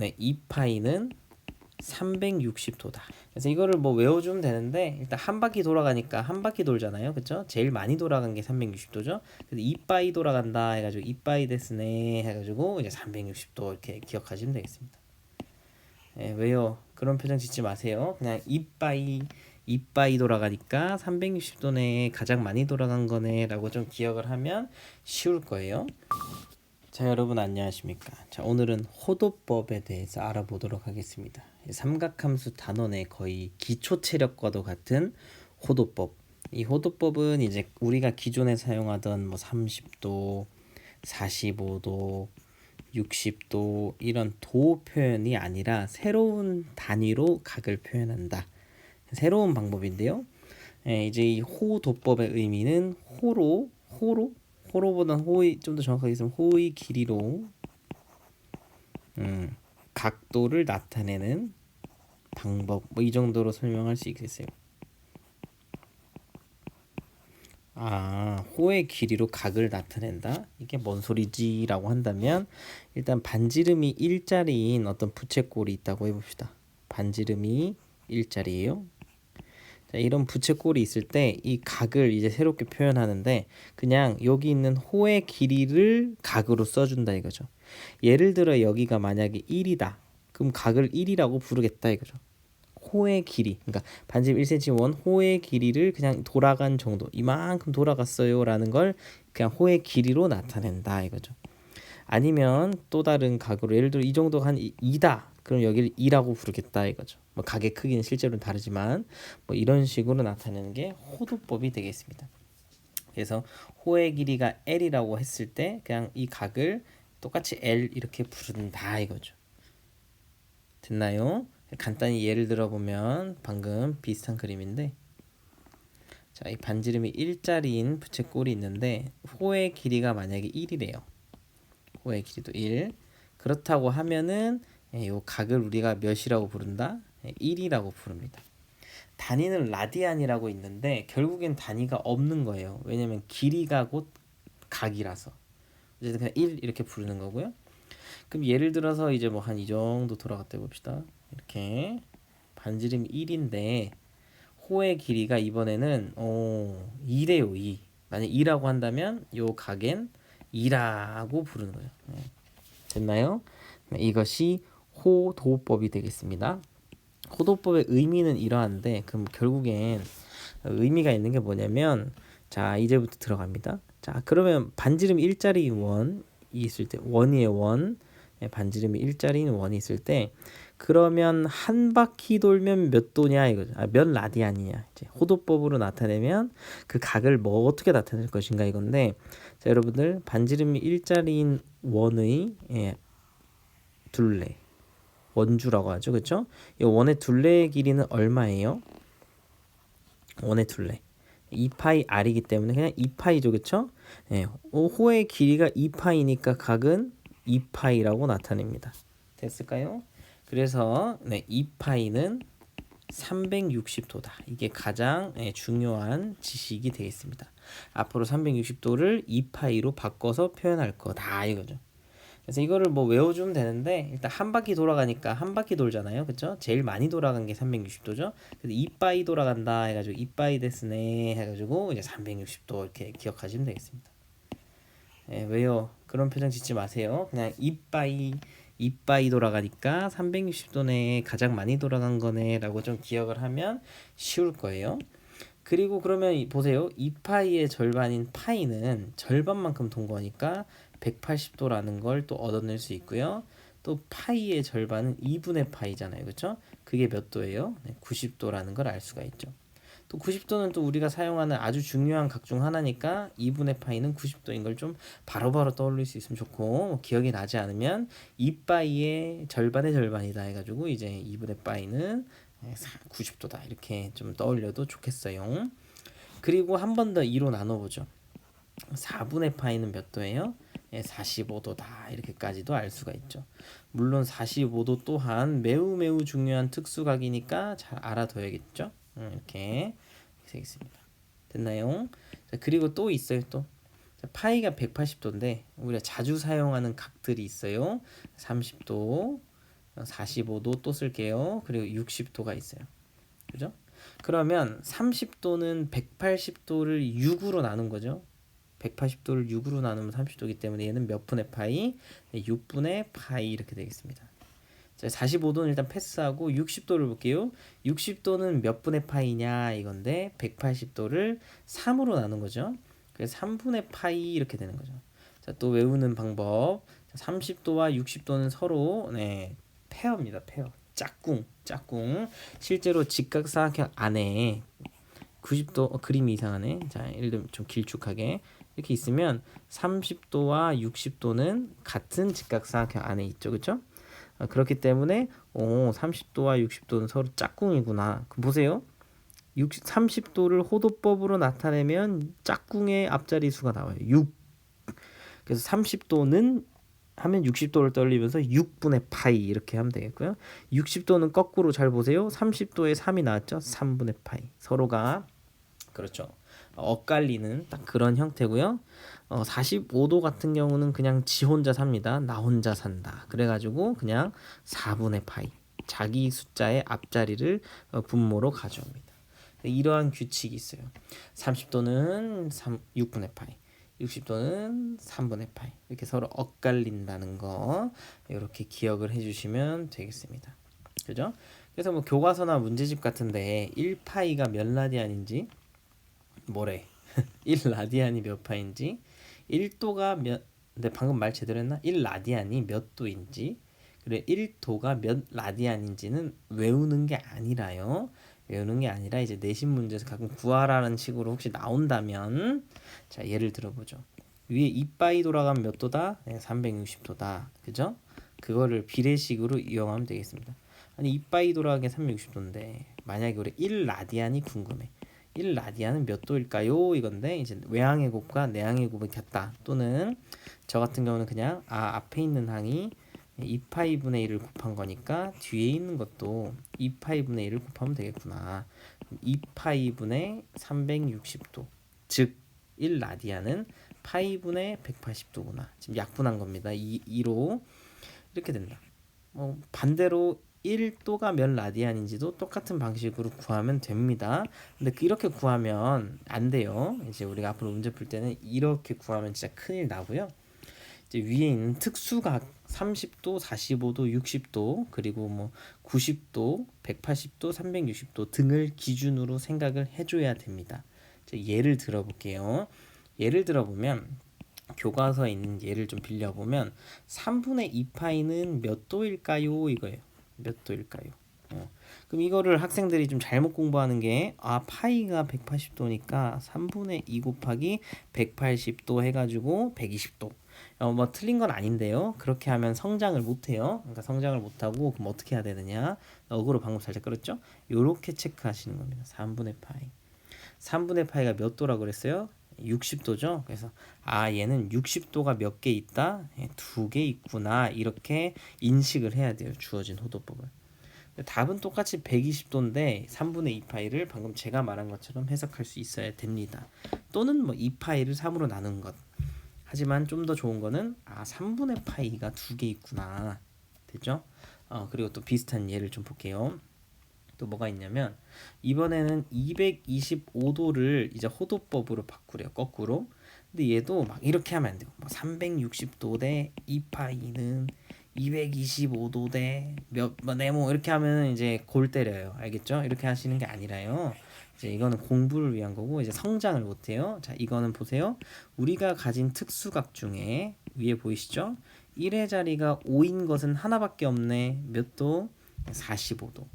네, 2파이는 360도다. 그래서 이거를 뭐 외워주면 되는데 일단 한 바퀴 돌아가니까 한 바퀴 돌잖아요, 그쵸? 제일 많이 돌아간 게 360도죠. 그래서 2파이 돌아간다 해가지고 2파이 데스네 해가지고 이제 360도 이렇게 기억하시면 되겠습니다. 예, 왜요? 그런 표정 짓지 마세요. 그냥 2파이 돌아가니까 360도네, 가장 많이 돌아간 거네라고 좀 기억을 하면 쉬울 거예요. 자, 여러분 안녕하십니까? 자, 오늘은 호도법에 대해서 알아보도록 하겠습니다. 삼각함수 단원의 거의 기초 체력과도 같은 호도법. 이 호도법은 이제 우리가 기존에 사용하던 뭐 30도, 45도, 60도 이런 도 표현이 아니라 새로운 단위로 각을 표현한다. 새로운 방법인데요. 이제 이 호도법의 의미는 호로보다는 호의 좀 더 정확하게 있으면 호의 길이로 각도를 나타내는 방법, 뭐 이 정도로 설명할 수 있겠어요. 호의 길이로 각을 나타낸다. 이게 뭔 소리지라고 한다면 일단 반지름이 일자리인 어떤 부채꼴이 있다고 해봅시다. 반지름이 일자리예요. 자, 이런 부채꼴이 있을 때 이 각을 이제 새롭게 표현하는데 그냥 여기 있는 호의 길이를 각으로 써준다 이거죠. 예를 들어 여기가 만약에 1이다. 그럼 각을 1이라고 부르겠다 이거죠. 호의 길이, 그러니까 반지름 1cm 원 호의 길이를 그냥 돌아간 정도, 이만큼 돌아갔어요 라는 걸 그냥 호의 길이로 나타낸다 이거죠. 아니면 또 다른 각으로 예를 들어 이 정도가 한 2다. 그럼 여기를 2라고 부르겠다 이거죠. 뭐 각의 크기는 실제로는 다르지만 뭐 이런 식으로 나타내는 게 호도법이 되겠습니다. 그래서 호의 길이가 L이라고 했을 때 그냥 이 각을 똑같이 L 이렇게 부른다 이거죠. 됐나요? 간단히 예를 들어보면 방금 비슷한 그림인데, 자, 이 반지름이 일자리인 부채꼴이 있는데 호의 길이가 만약에 1이래요. 호의 길이도 1. 그렇다고 하면은 이 각을 우리가 몇이라고 부른다? 1이라고 부릅니다. 단위는 라디안이라고 있는데 결국엔 단위가 없는 거예요. 왜냐면 길이가 곧 각이라서. 어쨌든 그냥 1 이렇게 부르는 거고요. 그럼 예를 들어서 이제 뭐 한 이 정도 돌아갔다 해봅시다. 이렇게 반지름 1인데 호의 길이가 이번에는 2래요. 2. 만약 2라고 한다면 요 각엔 2라고 부르는 거죠. 됐나요? 이것이 호도법이 되겠습니다. 호도법의 의미는 이러한데 그럼 결국엔 의미가 있는 게 뭐냐면, 자, 이제부터 들어갑니다. 자, 그러면 반지름 일자리 원이 있을 때, 원이의 원, 반지름이 일자리인 원이 있을 때 그러면 한 바퀴 돌면 몇 도냐 이거죠. 몇 라디안이냐. 이제 호도법으로 나타내면 그 각을 뭐 어떻게 나타낼 것인가 이건데, 자, 여러분들 반지름이 일자리인 원의 둘레, 원주라고 하죠, 그렇죠? 이 원의 둘레의 길이는 얼마예요? 원의 둘레 2파이 r이기 때문에 그냥 2파이죠, 그렇죠? 호의 길이가 2파이니까 각은 2파이라고 나타냅니다. 됐을까요? 그래서 2파이는 360도다. 이게 가장 중요한 지식이 되겠습니다. 앞으로 360도를 2파이로 바꿔서 표현할 거다 이거죠. 그래서 이거를 뭐 외워주면 되는데 일단 한 바퀴 돌아가니까 한 바퀴 돌잖아요, 그쵸? 제일 많이 돌아간 게 360도죠. 그래서 2파이 돌아간다 해가지고 2파이 데스네 해가지고 이제 360도 이렇게 기억하시면 되겠습니다. 왜요? 그런 표정 짓지 마세요. 그냥 2파이 돌아가니까 360도네, 가장 많이 돌아간 거네라고 좀 기억을 하면 쉬울 거예요. 그리고 그러면 보세요. 2파이의 절반인 파이는 절반만큼 돈 거니까 180도라는 걸 또 얻어낼 수 있고요. 또 파이의 절반은 2분의 파이잖아요. 그렇죠? 그게 몇 도예요? 90도라는 걸 알 수가 있죠. 또 90도는 또 우리가 사용하는 아주 중요한 각 중 하나니까 2분의 파이는 90도인 걸 좀 바로바로 떠올릴 수 있으면 좋고, 뭐 기억이 나지 않으면 2파이의 절반의 절반이다 해가지고 이제 2분의 파이는 90도다 이렇게 좀 떠올려도 좋겠어요. 그리고 한 번 더 2로 나눠보죠. 4분의 파이는 몇 도예요? 45도다 이렇게까지도 알 수가 있죠. 물론 45도 또한 매우 매우 중요한 특수각이니까 잘 알아둬야겠죠. 이렇게 되겠습니다. 됐나요? 자, 그리고 또 있어요. 또 자, 파이가 180도인데 우리가 자주 사용하는 각들이 있어요. 30도, 45도 또 쓸게요. 그리고 60도가 있어요. 그죠? 그러면 30도는 180도를 6으로 나눈 거죠. 180도를 6으로 나누면 30도이기 때문에 얘는 몇 분의 파이? 6분의 파이 이렇게 되겠습니다. 자, 45도는 일단 패스하고 60도를 볼게요. 60도는 몇 분의 파이냐 이건데 180도를 3으로 나눈 거죠. 그래서 3분의 파이 이렇게 되는 거죠. 자, 또 외우는 방법. 30도와 60도는 서로 페어입니다. 페어. 짝꿍. 실제로 직각삼각형 안에 90도 그림이 이상하네. 자, 예를 들면 좀 길쭉하게 이렇게 있으면 30도와 60도는 같은 직각삼각형 안에 있죠. 그렇죠? 그렇기 때문에 30도와 60도는 서로 짝꿍이구나. 그럼 보세요. 30도를 호도법으로 나타내면 짝꿍의 앞자리 수가 나와요. 6. 그래서 30도는 하면 60도를 떨리면서 6분의 파이 이렇게 하면 되겠고요. 60도는 거꾸로 잘 보세요. 30도에 3이 나왔죠. 3분의 파이. 서로가 그렇죠. 엇갈리는 딱 그런 형태고요. 45도 같은 경우는 그냥 지 혼자 삽니다. 나 혼자 산다. 그래가지고 그냥 4분의 파이. 자기 숫자의 앞자리를 분모로 가져옵니다. 이러한 규칙이 있어요. 30도는 6분의 파이. 60도는 3분의 파이. 이렇게 서로 엇갈린다는 거 이렇게 기억을 해주시면 되겠습니다. 그죠? 그래서 뭐 교과서나 문제집 같은데 1파이가 몇 라디안인지 뭐래 1라디안이 몇 파인지 1도가 몇 근데 방금 말 제대로 했나? 1라디안이 몇 도인지 그래 1도가 몇 라디안인지는 외우는 게 아니라요. 외우는 게 아니라 이제 내신 문제에서 가끔 구하라는 식으로 혹시 나온다면 자 예를 들어보죠. 위에 2파이 돌아가면 몇 도다? 360도다. 그죠? 그거를 비례식으로 이용하면 되겠습니다. 아니 2파이 돌아가게 360도인데 만약에 우리 1라디안이 궁금해. 1라디안은 몇 도일까요? 이건데 이제 외항의 곱과 내항의 곱이 같다. 또는 저 같은 경우는 그냥 앞에 있는 항이 2파이분의 1을 곱한 거니까 뒤에 있는 것도 2파이분의 1을 곱하면 되겠구나. 2파이분의 360도 즉 1라디안은 파이분의 180도구나. 지금 약분한 겁니다. 2로 이렇게 된다. 반대로 1도가 몇 라디안인지도 똑같은 방식으로 구하면 됩니다. 근데 이렇게 구하면 안 돼요. 이제 우리가 앞으로 문제 풀 때는 이렇게 구하면 진짜 큰일 나고요. 이제 위에 있는 특수각 30도, 45도, 60도, 그리고 뭐 90도, 180도, 360도 등을 기준으로 생각을 해줘야 됩니다. 예를 들어볼게요. 예를 들어보면 교과서에 있는 예를 좀 빌려보면 3분의 2파이는 몇 도일까요? 이거예요. 몇 도일까요? 그럼 이거를 학생들이 좀 잘못 공부하는 게 파이가 180도니까 3분의 2 곱하기 180도 해가지고 120도. 뭐 틀린 건 아닌데요. 그렇게 하면 성장을 못해요. 그러니까 성장을 못하고 그럼 어떻게 해야 되느냐? 어그로 방금 살짝 끌었죠? 요렇게 체크하시는 겁니다. 3분의 파이. 3분의 파이가 몇 도라고 그랬어요? 60도죠. 그래서 얘는 60도가 몇 개 있다? 2개 있구나. 이렇게 인식을 해야 돼요. 주어진 호도법을. 답은 똑같이 120도인데 3분의 2파이를 방금 제가 말한 것처럼 해석할 수 있어야 됩니다. 또는 뭐 2파이를 3으로 나눈 것. 하지만 좀 더 좋은 거는 3분의 파이가 2개 있구나. 됐죠? 그리고 또 비슷한 예를 좀 볼게요. 또 뭐가 있냐면 이번에는 225도를 이제 호도법으로 바꾸래요. 거꾸로. 근데 얘도 막 이렇게 하면 안 돼요. 360도 대 2파이는 225도 대 네모 이렇게 하면 이제 골 때려요. 알겠죠? 이렇게 하시는 게 아니라요. 이제 이거는 공부를 위한 거고 이제 성장을 못 해요. 자, 이거는 보세요. 우리가 가진 특수각 중에 위에 보이시죠? 1의 자리가 5인 것은 하나밖에 없네. 몇 도? 45도.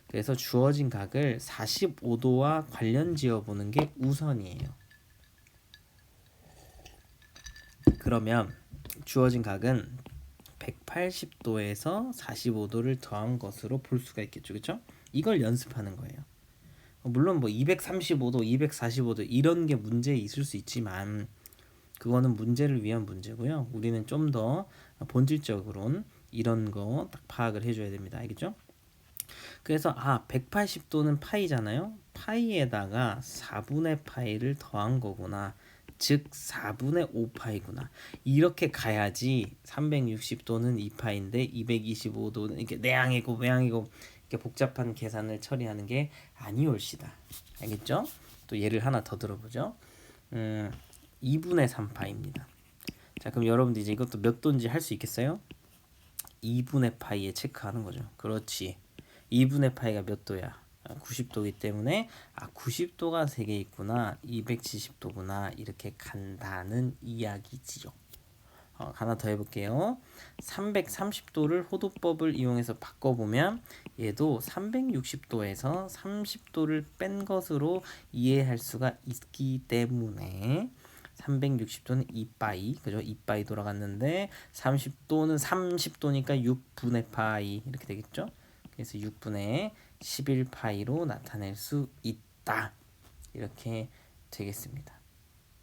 그래서 주어진 각을 45도와 관련 지어보는 게 우선이에요. 그러면 주어진 각은 180도에서 45도를 더한 것으로 볼 수가 있겠죠. 그렇죠? 이걸 연습하는 거예요. 물론 뭐 235도, 245도 이런 게 문제에 있을 수 있지만 그거는 문제를 위한 문제고요. 우리는 좀 더 본질적으로는 이런 거 딱 파악을 해줘야 됩니다. 알겠죠? 그래서 180도는 파이잖아요. 파이에다가 4분의 파이를 더한 거구나. 즉 4분의 5파이구나. 이렇게 가야지 360도는 2파인데 225도는 이렇게 내항이고 외항이고 이렇게 복잡한 계산을 처리하는 게 아니올시다. 알겠죠? 또 예를 하나 더 들어보죠. 2분의 3파입니다. 자, 그럼 여러분들 이제 이것도 몇 도인지 할 수 있겠어요? 2분의 파이에 체크하는 거죠. 그렇지. 2분의 파이가 몇 도야? 90도이기 때문에 90도가 3개 있구나. 270도구나. 이렇게 간다는 이야기지요. 하나 더 해볼게요. 330도를 호도법을 이용해서 바꿔보면 얘도 360도에서 30도를 뺀 것으로 이해할 수가 있기 때문에 360도는 2파이, 그죠? 2파이 돌아갔는데 30도는 30도니까 6분의 파이 이렇게 되겠죠? 그래서 6분의 11파이로 나타낼 수 있다. 이렇게 되겠습니다.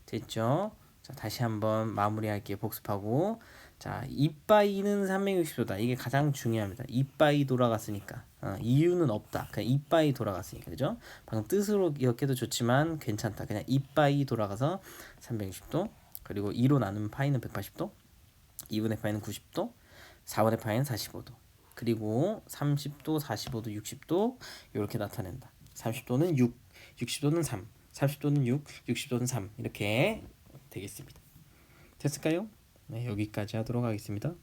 됐죠? 자, 다시 한번 마무리할게요. 복습하고. 자, 2파이는 360도다. 이게 가장 중요합니다. 2파이 돌아갔으니까. 이유는 없다. 그냥 2파이 돌아갔으니까. 그죠? 방금 뜻으로 기억해도 좋지만 괜찮다. 그냥 2파이 돌아가서 360도. 그리고 2로 나누면 파이는 180도. 2분의 파이는 90도. 4분의 파이는 45도. 그리고 30도, 45도, 60도 이렇게 나타낸다. 30도는 6, 60도는 3, 30도는 6, 60도는 3 이렇게 되겠습니다. 됐을까요? 네, 여기까지 하도록 하겠습니다.